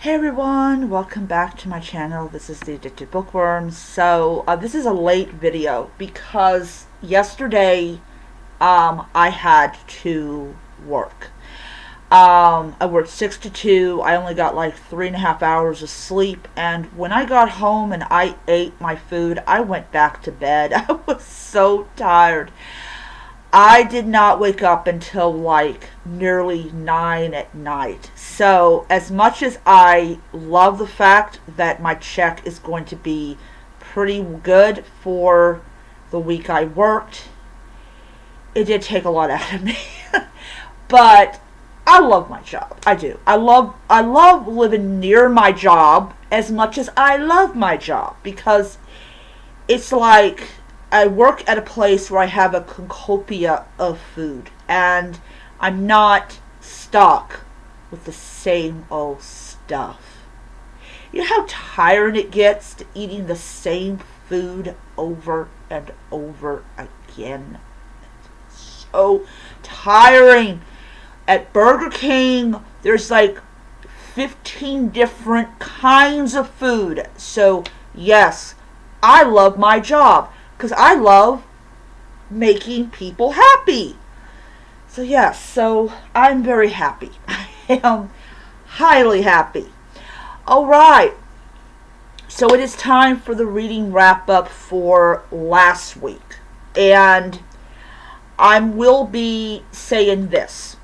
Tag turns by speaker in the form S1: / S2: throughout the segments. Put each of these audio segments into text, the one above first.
S1: Hey everyone, welcome back to my channel. This is the Addicted Bookworm. So this is a late video because yesterday I had to work. I worked 6 to 2. I only got like 3.5 hours of sleep, and when I got home and I ate my food, I went back to bed. I was so tired. I did not wake up until like nearly 9 at night. So, as much as I love the fact that my check is going to be pretty good for the week I worked, it did take a lot out of me. But I love my job. I do. I love living near my job as much as I love my job, because it's like I work at a place where I have a cornucopia of food, and I'm not stuck with the same old stuff. You know how tiring it gets to eating the same food over and over again? It's so tiring. At Burger King, there's like 15 different kinds of food. So, yes, I love my job because I love making people happy. So yes, so I'm very happy. I am highly happy. Alright, so it is time for the reading wrap up for last week. And I will be saying this.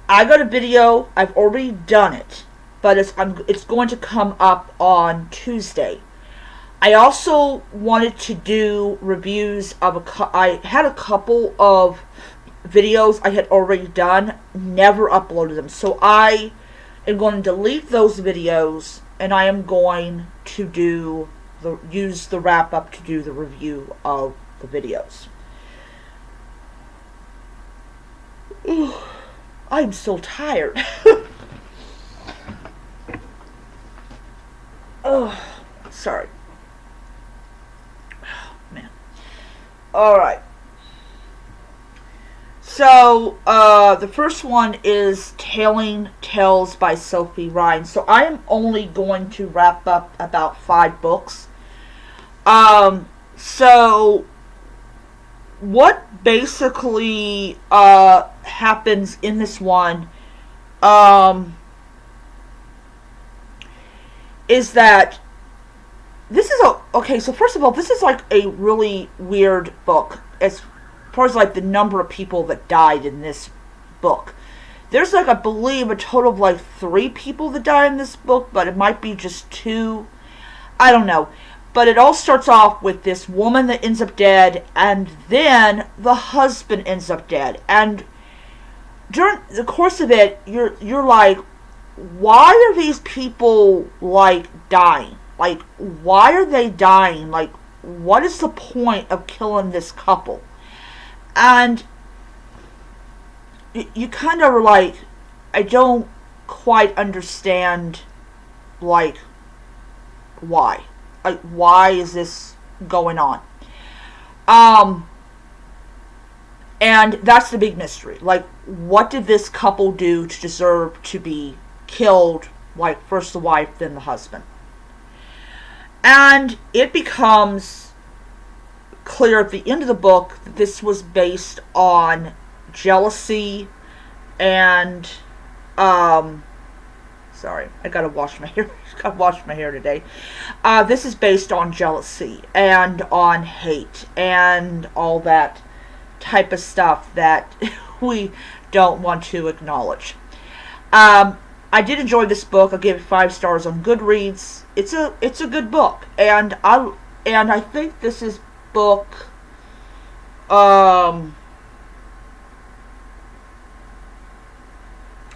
S1: I got a video, I've already done it, but it's going to come up on Tuesday. I also wanted to do reviews of I had a couple of videos I had already done, never uploaded them. So I am going to delete those videos, and I am going to use the wrap up to do the review of the videos. Ooh, I'm so tired. Oh, sorry. Alright. So, the first one is Telling Tales by Sophie Ryan. So, I am only going to wrap up about 5 books. So, what basically, happens in this one, is that this is okay, so first of all, this is like a really weird book as far as like the number of people that died in this book. There's like, I believe, a total of like 3 people that die in this book, but it might be just 2. I don't know. But it all starts off with this woman that ends up dead, and then the husband ends up dead. And during the course of it, you're like, why are these people like dying? Like, why are they dying? Like, what is the point of killing this couple? And you kind of are like, I don't quite understand, like, why. Like, why is this going on? And that's the big mystery. Like, what did this couple do to deserve to be killed? Like, first the wife, then the husband. And it becomes clear at the end of the book that this was based on jealousy and, sorry, I gotta wash my hair. Gotta wash my hair today. This is based on jealousy and on hate and all that type of stuff that we don't want to acknowledge. I did enjoy this book. I gave it 5 stars on Goodreads. It's a good book, and I think this is book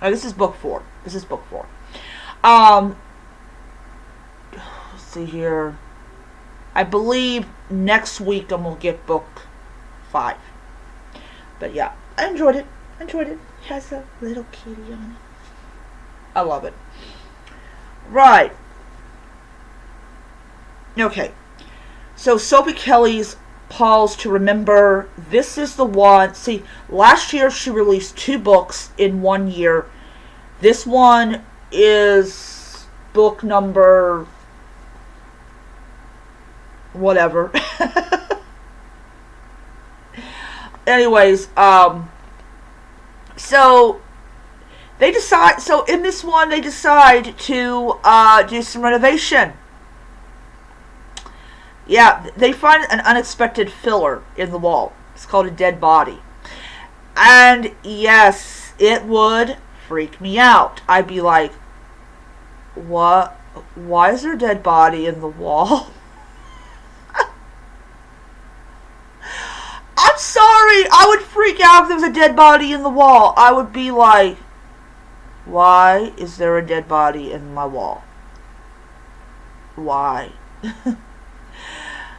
S1: this is book 4. This is book 4. Let's see here. I believe next week I'm gonna get book 5. But yeah, I enjoyed it. It has a little kitty on it. I love it. Right. Okay. So Sophie Kelly's Pause to Remember. This is the one. See, last year she released 2 books in 1 year. This one is book number whatever. Anyways, so they decide. So in this one, they decide to do some renovation. Yeah, they find an unexpected filler in the wall. It's called a dead body. And yes, it would freak me out. I'd be like, what? Why is there a dead body in the wall? I'm sorry. I would freak out if there was a dead body in the wall. I would be like, why is there a dead body in my wall? Why?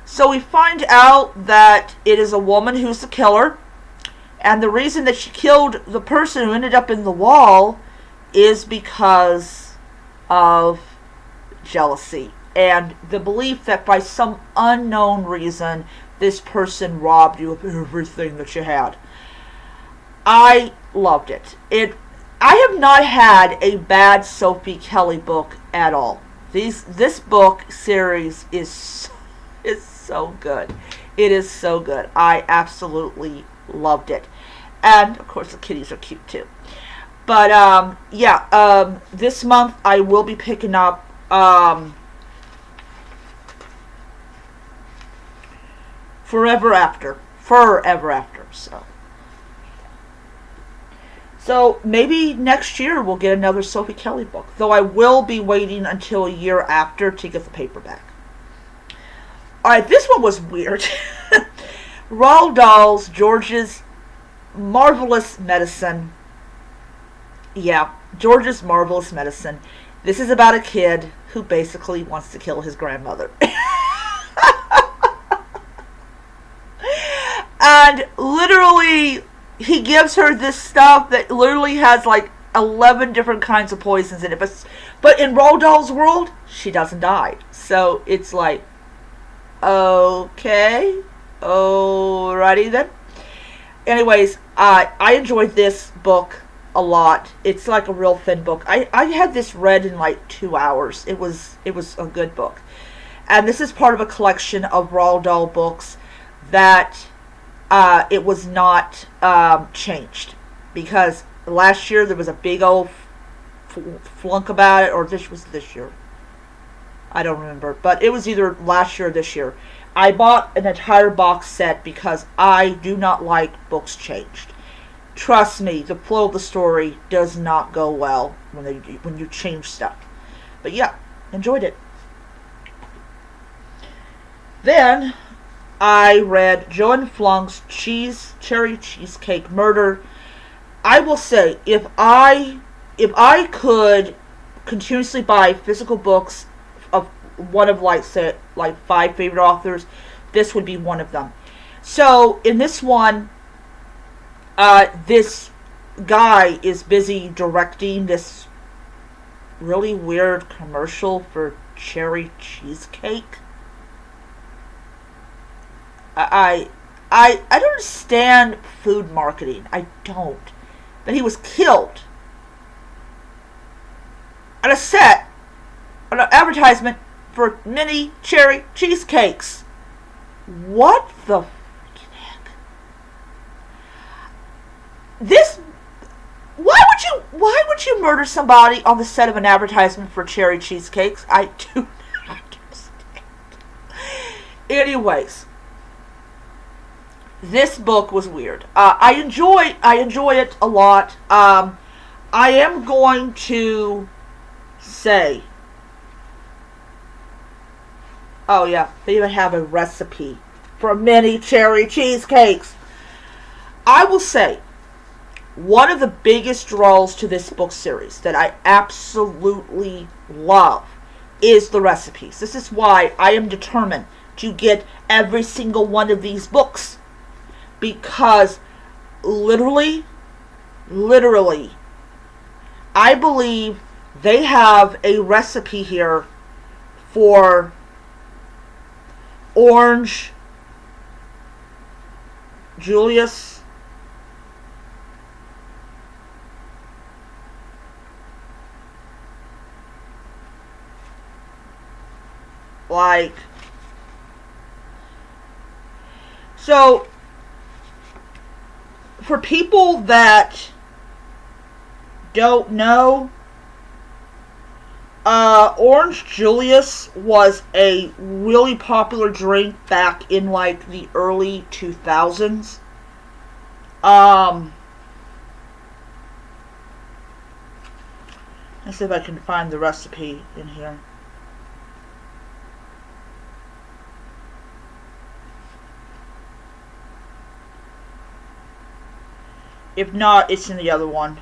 S1: So we find out that it is a woman who's the killer. And the reason that she killed the person who ended up in the wall is because of jealousy. And the belief that by some unknown reason, this person robbed you of everything that you had. I loved it. I have not had a bad Sophie Kelly book at all. This book series is so good. It is so good. I absolutely loved it. And of course the kitties are cute too. But yeah, this month I will be picking up Forever After. So maybe next year we'll get another Sophie Kelly book. Though I will be waiting until a year after to get the paperback. Alright, this one was weird. Roald Dahl's George's Marvelous Medicine. Yeah, George's Marvelous Medicine. This is about a kid who basically wants to kill his grandmother. And literally, he gives her this stuff that literally has like 11 different kinds of poisons in it. But in Roald Dahl's world, she doesn't die. So it's like, okay, alrighty then. Anyways, I enjoyed this book a lot. It's like a real thin book. I had this read in like 2 hours. It was a good book. And this is part of a collection of Roald Dahl books that it was not changed. Because last year there was a big old flunk about it, or this was this year. I don't remember. But it was either last year or this year. I bought an entire box set because I do not like books changed. Trust me, the flow of the story does not go well when you change stuff. But yeah, enjoyed it. Then I read Joan Flunk's Cherry Cheesecake Murder. I will say, if I could continuously buy physical books of one of like 5 favorite authors, this would be one of them. So in this one, this guy is busy directing this really weird commercial for cherry cheesecake. I don't understand food marketing. I don't. But he was killed on a set, on an advertisement for mini cherry cheesecakes. What the heck? Why would you murder somebody on the set of an advertisement for cherry cheesecakes? I do not understand. Anyways, this book was weird. I enjoy it a lot. I am going to say, oh yeah, they even have a recipe for mini cherry cheesecakes. I will say, one of the biggest draws to this book series that I absolutely love is the recipes. This is why I am determined to get every single one of these books. Because literally, I believe they have a recipe here for orange Julius. Like, so, for people that don't know, Orange Julius was a really popular drink back in like the early 2000s. Let's see if I can find the recipe in here. If not, it's in the other one.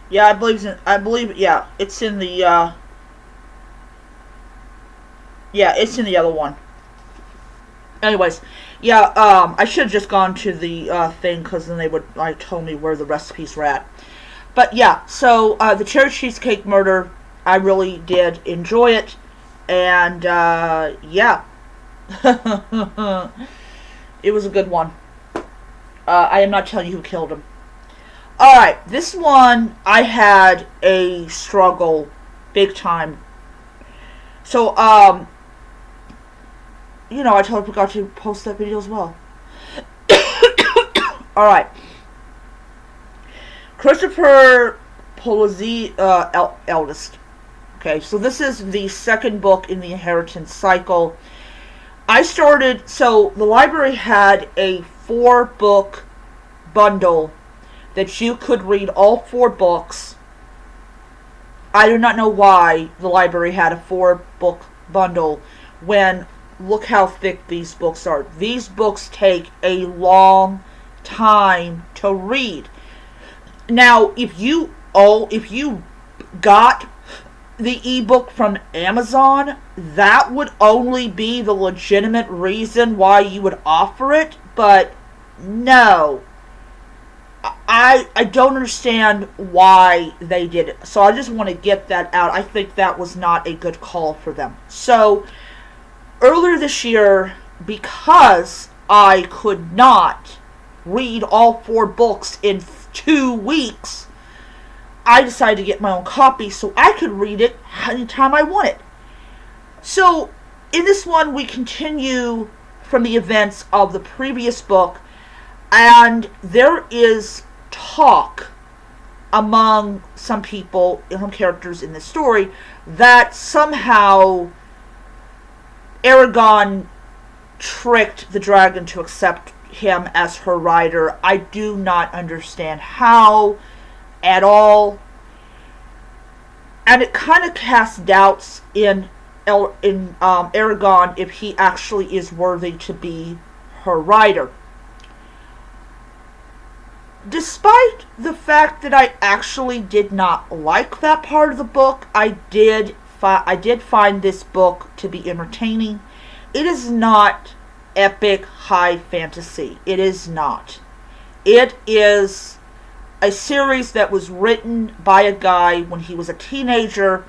S1: Yeah, yeah, it's in the, yeah, it's in the other one. Anyways, yeah, I should have just gone to the, thing, because then they would, like, tell me where the recipes were at. But, yeah, so, the Cherry Cheesecake Murder, I really did enjoy it, and, yeah. It was a good one. I am not telling you who killed him. Alright, this one, I had a struggle, big time. So, you know, I totally forgot to post that video as well. Alright. Christopher Polizzi, eldest. Okay, so this is the second book in the Inheritance cycle. So the library had a 4-book bundle that you could read all 4 books. I do not know why the library had a 4-book bundle when, look how thick these books are. These books take a long time to read. Now, if you got the ebook from Amazon, that would only be the legitimate reason why you would offer it, but no. I don't understand why they did it. So I just want to get that out. I think that was not a good call for them. So earlier this year, because I could not read all 4 books in 2 weeks, I decided to get my own copy so I could read it anytime I wanted. So in this one, we continue from the events of the previous book, and there is talk among some people, some characters in this story, that somehow Eragon tricked the dragon to accept him as her rider. I do not understand how at all. And it kind of casts doubts in Eragon if he actually is worthy to be her rider. Despite the fact that I actually did not like that part of the book, I did find this book to be entertaining. It is not epic high fantasy. It is not. It is a series that was written by a guy when he was a teenager,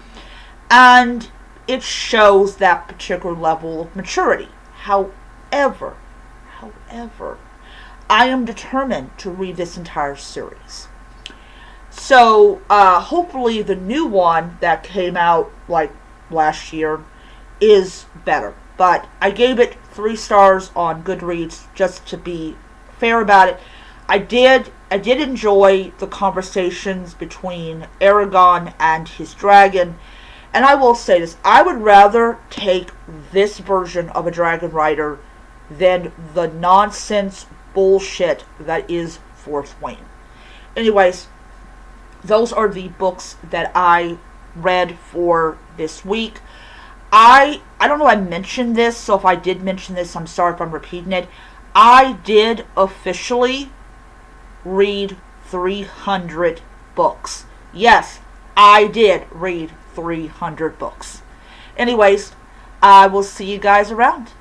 S1: and it shows that particular level of maturity. However, I am determined to read this entire series. So, hopefully the new one that came out, like, last year is better. But I gave it 3 stars on Goodreads, just to be fair about it. I did enjoy the conversations between Eragon and his dragon. And I will say this, I would rather take this version of a Dragon Rider than the nonsense bullshit that is Fourth Wing. Anyways, those are the books that I read for this week. I don't know, I mentioned this, so if I did mention this, I'm sorry if I'm repeating it. I did officially read 300 books. Yes, I did read 300 books. Anyways, I will see you guys around.